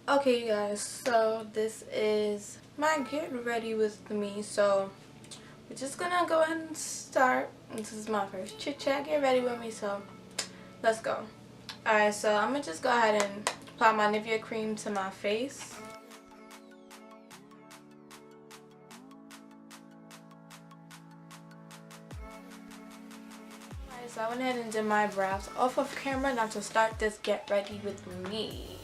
Okay, you guys, so this is my get ready with me. So we're just gonna go ahead and start. This is my first chit chat. Get ready with me, so let's go. Alright, so I'm gonna just go ahead and apply my Nivea cream to my face. Alright, so I went ahead and did my brows off of camera. Now to start this get ready with me,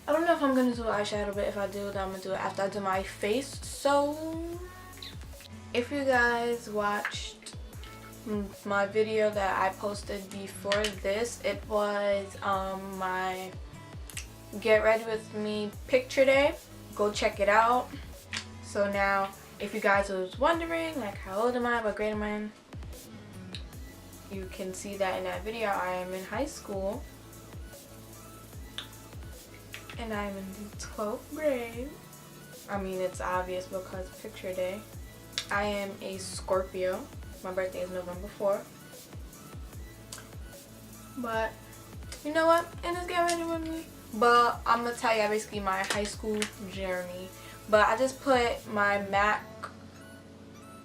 I don't know if I'm gonna do eyeshadow, but if I do, then I'm gonna do it after I do my face. So if you guys watched my video that I posted before this, it was my get ready with me picture day. Go check it out. So now if you guys was wondering like how old am I, what grade am I in, you can see that in that video. I am in high school and I'm in the 12th grade. I mean, it's obvious because picture day. I am a Scorpio. My birthday is November 4th. But you know what? And just get ready with me. But I'm gonna tell you basically my high school journey. But I just put my MAC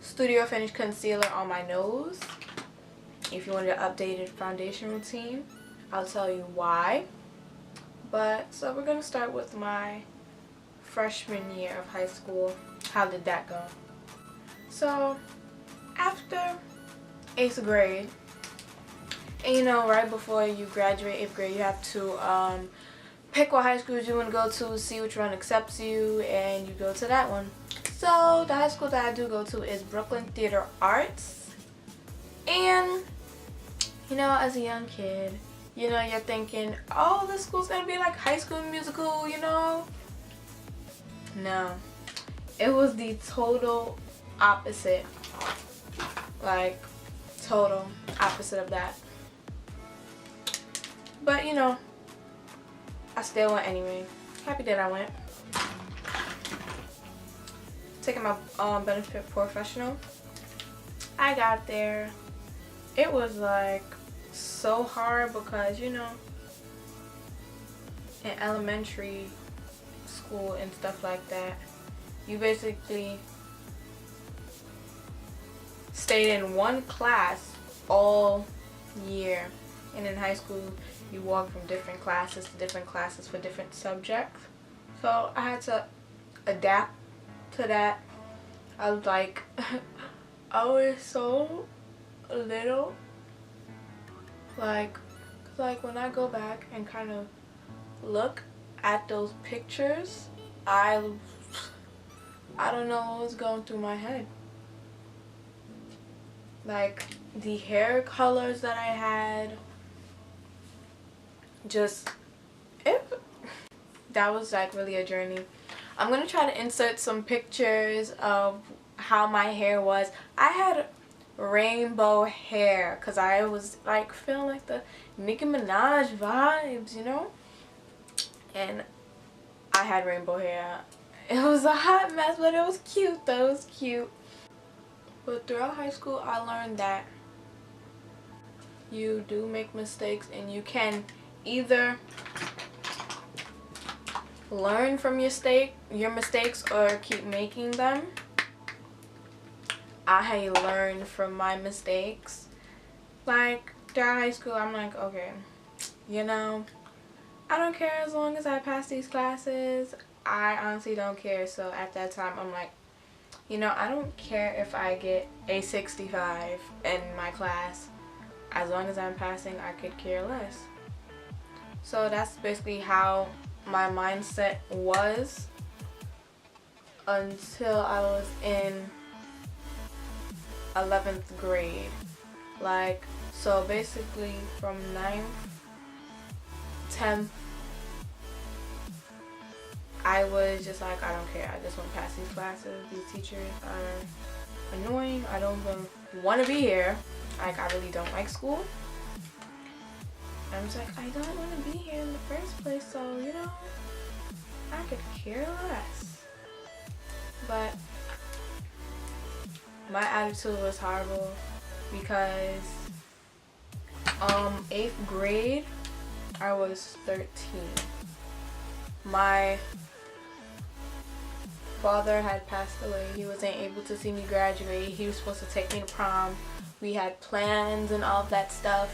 Studio Finish Concealer on my nose. If you want an updated foundation routine, I'll tell you why. But so we're gonna start with my freshman year of high school. How did that go? So after 8th grade, and you know, right before you graduate 8th grade, you have to pick what high schools you want to go to, see which one accepts you, and you go to that one. So the high school that I do go to is Brooklyn Theater Arts. And you know, as a young kid, you know, you're thinking, oh, this school's gonna be like High School Musical, you know? No. It was the total opposite. Like, total opposite of that. But, you know, I still went anyway. Happy that I went. Taking my benefit professional. I got there. It was like so hard because, you know, in elementary school and stuff like that, you basically stayed in one class all year, and in high school you walk from different classes to different classes for different subjects. So I had to adapt to that. I was like I was so little, like when I go back and kind of look at those pictures, I don't know what was going through my head. Like the hair colors that I had, just that was like really a journey. I'm gonna try to insert some pictures of how my hair was. I had rainbow hair because I was like feeling like the Nicki Minaj vibes, you know, and I had rainbow hair. It was a hot mess, but it was cute though. It was cute. But throughout high school I learned that you do make mistakes and you can either learn from your mistakes or keep making them. I learned from my mistakes. Like throughout high school I'm like, okay, you know, I don't care as long as I pass these classes. I honestly don't care. So at that time I'm like, you know, I don't care if I get a 65 in my class. As long as I'm passing, I could care less. So that's basically how my mindset was until I was in 11th grade. Like, so basically from 9th, 10th, I was just like, I don't care. I just want to pass these classes. These teachers are annoying. I don't even want to be here. Like, I really don't like school. I'm just like, I don't want to be here in the first place, so, you know, I could care less. But my attitude was horrible because 8th grade I was 13 my father had passed away. He wasn't able to see me graduate. He was supposed to take me to prom. We had plans and all of that stuff.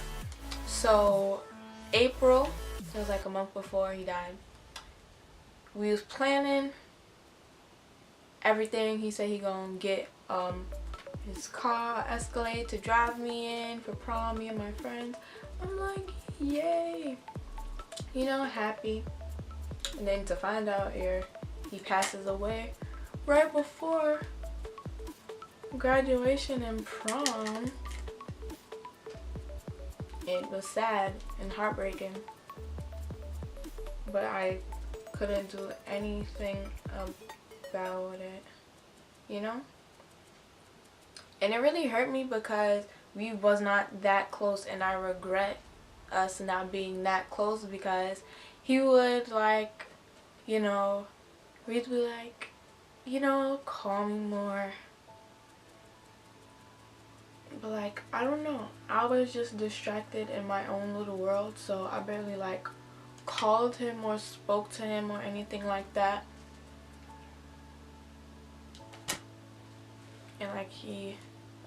So April, it was like a month before he died, we was planning everything. He said he gonna get his car Escalade to drive me in for prom, me and my friends. I'm like, yay, you know, happy. And then to find out here, he passes away right before graduation and prom. It was sad and heartbreaking, but I couldn't do anything about it, you know? And it really hurt me because we was not that close, and I regret us not being that close because he would, like, you know, we'd be like, you know, call me more. But like, I don't know, I was just distracted in my own little world, so I barely like called him or spoke to him or anything like that. And like, he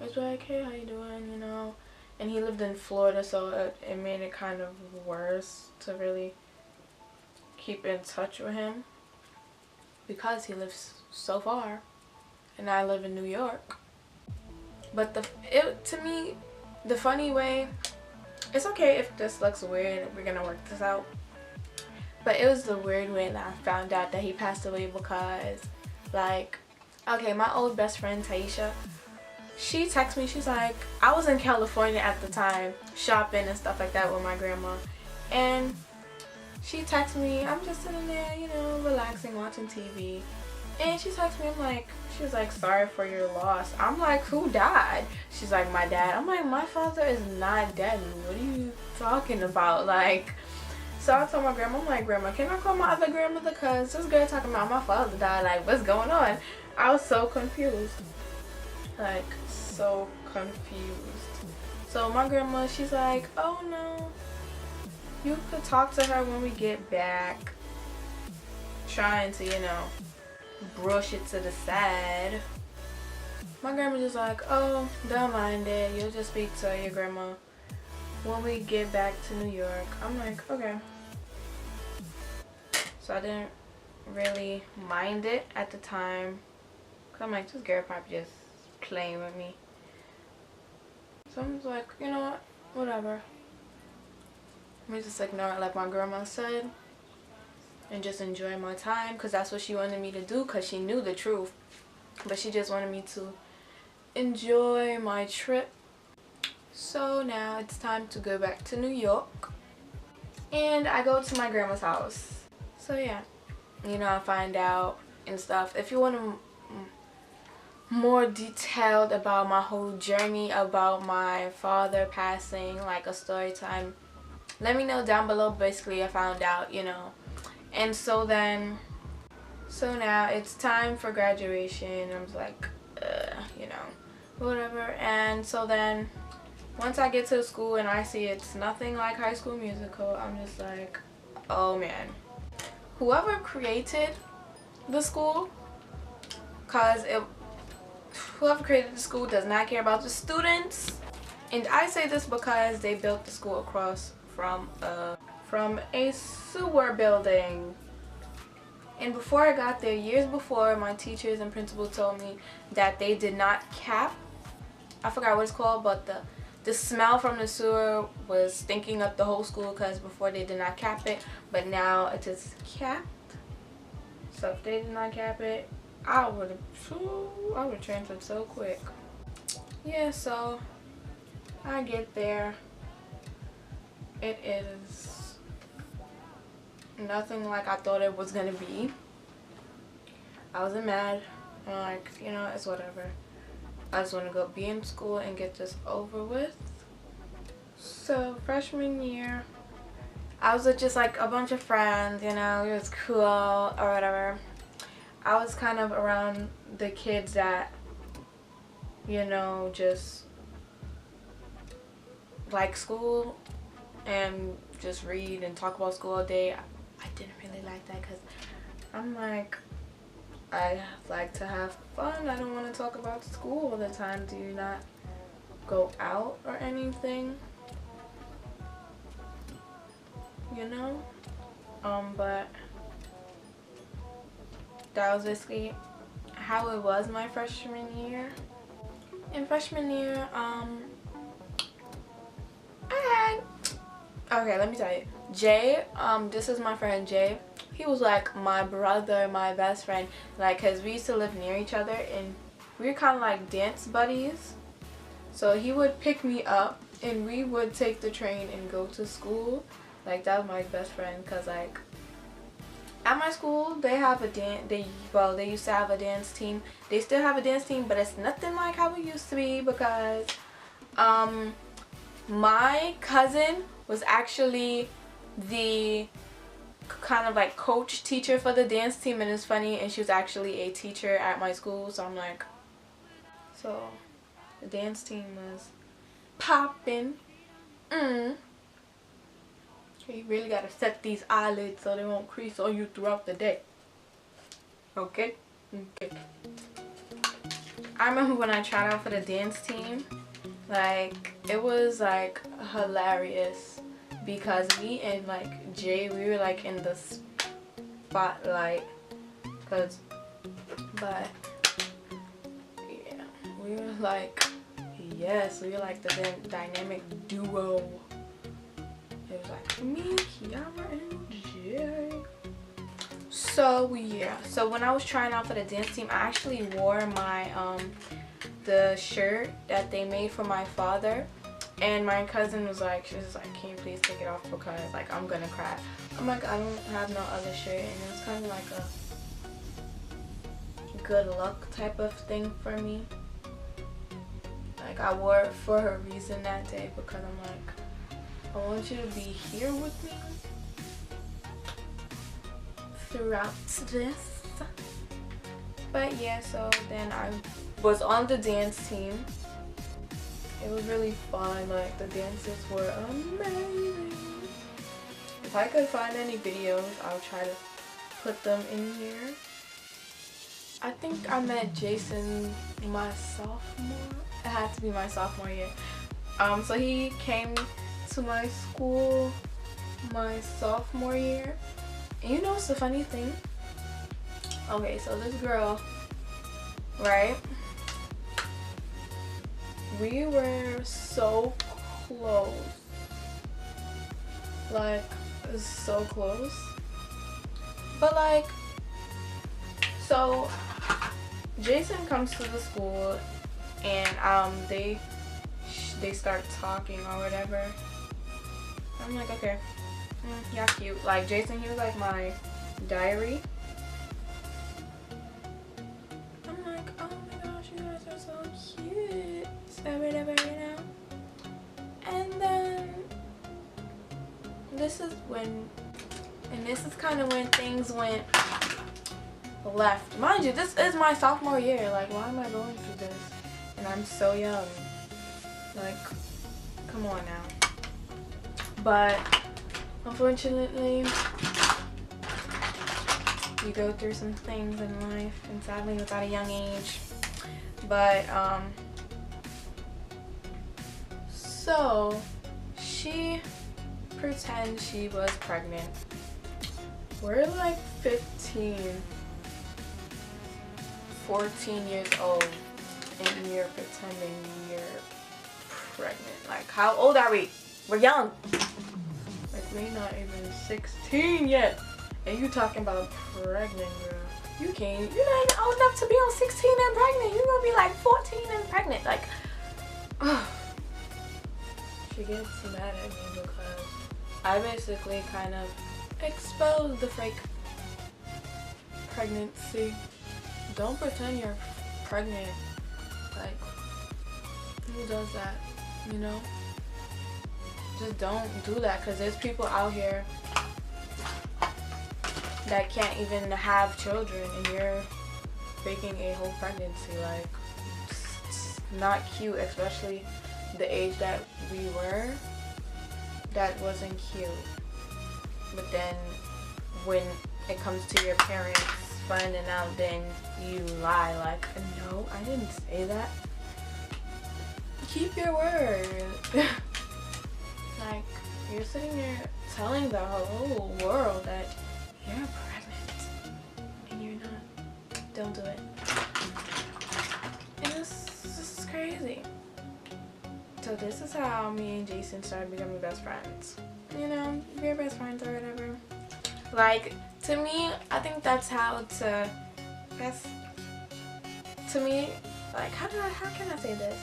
was like, hey, how you doing, you know? And he lived in Florida, so it made it kind of worse to really keep in touch with him because he lives so far and I live in New York. But to me, the funny way, it's okay if this looks weird, we're gonna work this out. But it was the weird way that I found out that he passed away because, like, okay, my old best friend Taisha, she texted me, she's like, I was in California at the time, shopping and stuff like that with my grandma. And she texted me, I'm just sitting there, you know, relaxing, watching TV. And she texted me, she was like, sorry for your loss. I'm like, who died? She's like, my dad. I'm like, my father is not dead. What are you talking about? Like, so I told my grandma, I'm like, Grandma, can I call my other grandmother? Because this girl talking about my father died. Like, what's going on? I was so confused. Like, so confused. So my grandma, she's like, oh no, you could talk to her when we get back. Trying to, you know, brush it to the side. My grandma just like, oh, don't mind it. You'll just speak to your grandma when we get back to New York. I'm like, okay. So I didn't really mind it at the time. Cause I'm like, this girl probably just playing with me. So I'm just like, you know what? Whatever. Let me just ignore it like my grandma said. And just enjoy my time, because that's what she wanted me to do, because she knew the truth, but she just wanted me to enjoy my trip. So now it's time to go back to New York, and I go to my grandma's house. So yeah, you know, I find out and stuff. If you want to more detailed about my whole journey, about my father passing, like a story time, let me know down below. Basically, I found out, you know. And so now it's time for graduation. I was like, you know, whatever. And so then once I get to the school and I see it's nothing like High School Musical, I'm just like, oh man. Whoever created the school, whoever created the school does not care about the students. And I say this because they built the school across from a sewer building. And before I got there, years before, my teachers and principal told me that they did not cap, I forgot what it's called, but the smell from the sewer was stinking up the whole school, because before they did not cap it, but now it is capped. So if they did not cap it, I would have transferred so quick. Yeah, so I get there. It is nothing like I thought it was gonna be. I wasn't mad. I'm like, you know, it's whatever. I just want to go be in school and get this over with. So freshman year, I was with just like a bunch of friends, you know, it was cool or whatever. I was kind of around the kids that, you know, just like school and just read and talk about school all day. I didn't really like that because I'm like, I like to have fun. I don't want to talk about school all the time. Do you not go out or anything? You know? But that was basically how it was my freshman year. In freshman year, okay, let me tell you. Jay, this is my friend Jay. He was like my brother, my best friend, like, cause we used to live near each other and we were kind of like dance buddies. So he would pick me up and we would take the train and go to school. Like, that was my best friend, cause like at my school they have a dance. They used to have a dance team. They still have a dance team, but it's nothing like how it used to be because my cousin was actually the kind of like coach teacher for the dance team, and it's funny, and she was actually a teacher at my school. So I'm like, so the dance team was popping. You really gotta set these eyelids so they won't crease on you throughout the day. Okay? Okay. I remember when I tried out for the dance team, like, it was like hilarious because me and like Jay, we were like in the spotlight, but yeah, we were like, yes, we were like the dynamic duo. It was like me, Kiara, and Jay. So yeah, so when I was trying out for the dance team, I actually wore my the shirt that they made for my father, and my cousin was like, she was like, can you please take it off because like I'm gonna cry. I'm like, I don't have no other shirt, and it was kind of like a good luck type of thing for me. Like, I wore it for a reason that day because I'm like, I want you to be here with me throughout this. But yeah, so then I was on the dance team. It was really fun. Like, the dances were amazing. If I could find any videos, I'll try to put them in here. I think I met Jason my sophomore. It had to be my sophomore year. So he came to my school my sophomore year. And you know what's the funny thing? Okay, so this girl, right? We were so close. Like, so close. But like, so Jason comes to the school and they start talking or whatever. I'm like, okay, yeah, cute. Like, Jason, he was like my diary. I'm like, oh my gosh, you guys are so cute, so whatever, you know. And then this is kind of when things went left. Mind you, this is my sophomore year. Like, why am I going through this? And I'm so young. Like, come on now. But unfortunately, you go through some things in life, and sadly it's at a young age. But so she pretends she was pregnant. We're like 15, 14 years old, and you're pretending you're pregnant. Like, how old are we? We're young. Like, we're not even 16 yet, and you talking about pregnant, girl. You're not even old enough to be on 16 and pregnant. You're gonna be like 14 and pregnant. Like, she gets mad at me because I basically kind of exposed the fake pregnancy. Don't pretend you're pregnant. Like, who does that, you know? Just don't do that, because there's people out here that can't even have children and you're faking a whole pregnancy. Like, it's not cute, especially the age that we were. That wasn't cute. But then when it comes to your parents finding out, then you lie like, no, I didn't say that. Keep your word. Like, you're sitting there telling the whole world that you're pregnant and you're not. Don't do it. And this is crazy. So this is how me and Jason started becoming best friends. You know, we're best friends or whatever. Like, to me, I think that's how to me, like, how can I say this?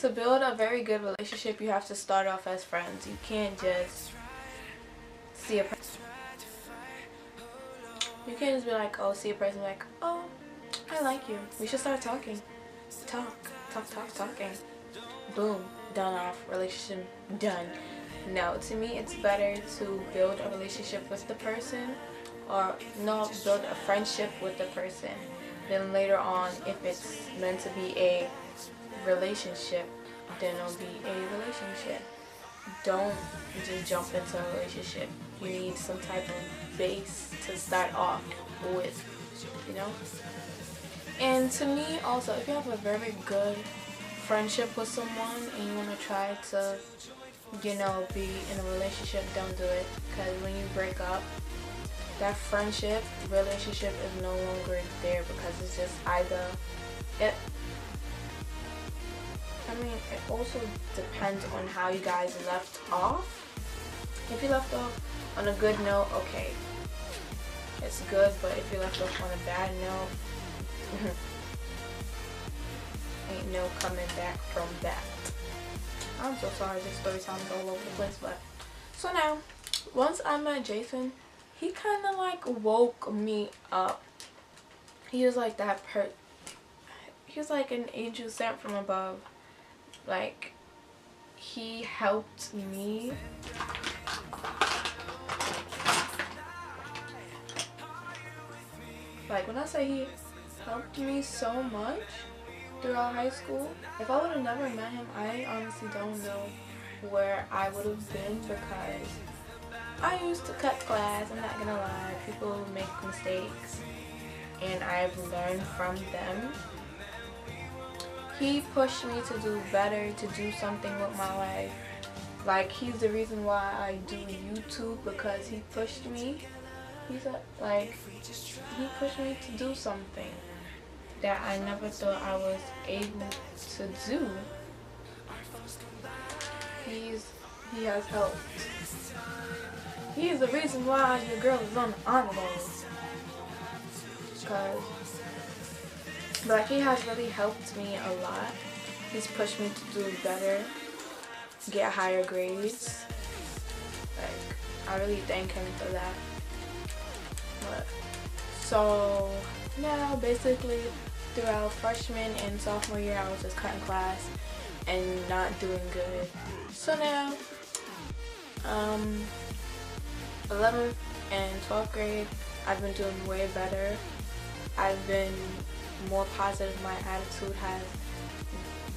To build a very good relationship, you have to start off as friends. You can't just see a person. You can't just be like, oh, see a person like, oh, I like you. We should start talking. Talking. Boom, done off, relationship done. No, to me it's better to build a relationship with the person, or no, build a friendship with the person. Then later on, if it's meant to be a relationship, then it'll be a relationship. Don't just jump into a relationship. You need some type of base to start off with, you know? And to me also, if you have a very good friendship with someone and you want to try to, you know, be in a relationship, don't do it. Because when you break up, that friendship, relationship is no longer there, because it's just either it. I mean, it also depends on how you guys left off. If you left off on a good note, okay, it's good. But if you left off on a bad note, ain't no coming back from that. I'm so sorry, this story time is all over the place, but so now, once I met Jason, he kind of like woke me up. He was like he was like an angel sent from above. Like, he helped me. Like, when I say he helped me so much throughout high school, if I would have never met him, I honestly don't know where I would have been, because I used to cut class. I'm not gonna lie, people make mistakes and I've learned from them. He pushed me to do better, to do something with my life. Like, he's the reason why I do YouTube, because he pushed me. He pushed me to do something that I never thought I was able to do. He has helped. He is the reason why your girl is on the honor roll. But he has really helped me a lot. He's pushed me to do better, get higher grades. Like, I really thank him for that. But so now, basically, throughout freshman and sophomore year, I was just cutting class and not doing good. So now, 11th and 12th grade, I've been doing way better. I've been more positive. My attitude has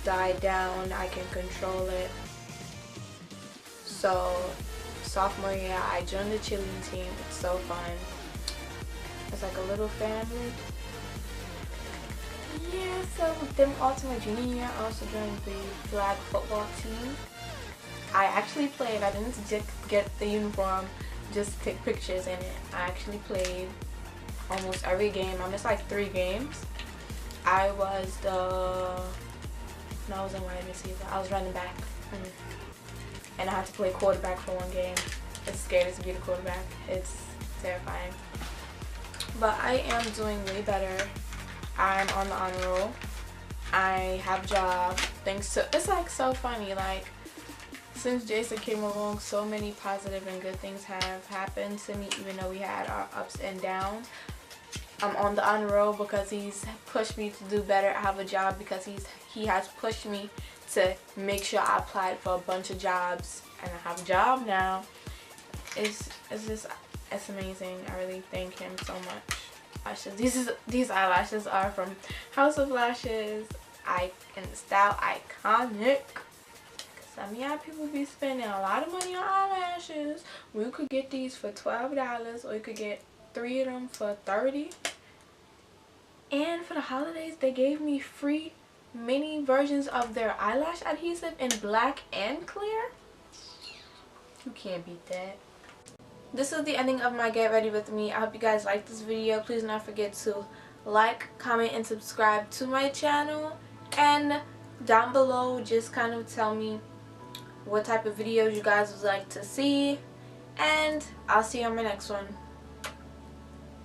died down. I can control it. So sophomore year, I joined the cheerleading team. It's so fun. It's like a little family. Yeah, so then also my junior year, I also joined the flag football team. I actually played. I didn't just get the uniform, just take pictures in it. I actually played almost every game. I missed like 3 games. I was I was in wide receiver. I was running back. And I had to play quarterback for 1 game. It's scary to be the quarterback. It's terrifying. But I am doing way better. I'm on the honor roll. I have a job. Thanks to, it's like so funny, like, since Jason came along, so many positive and good things have happened to me, even though we had our ups and downs. I'm on the honor roll because he's pushed me to do better. I have a job because he has pushed me to make sure I applied for a bunch of jobs, and I have a job now. It's amazing. I really thank him so much. Lashes. These eyelashes are from House of Lashes. In style iconic. Some of y'all people be spending a lot of money on eyelashes. We could get these for $12, or you could get 3 of them for $30. And for the holidays, they gave me free mini versions of their eyelash adhesive in black and clear. You can't beat that. This is the ending of my get ready with me. I hope you guys liked this video. Please do not forget to like, comment, and subscribe to my channel. And down below, just kind of tell me what type of videos you guys would like to see. And I'll see you on my next one.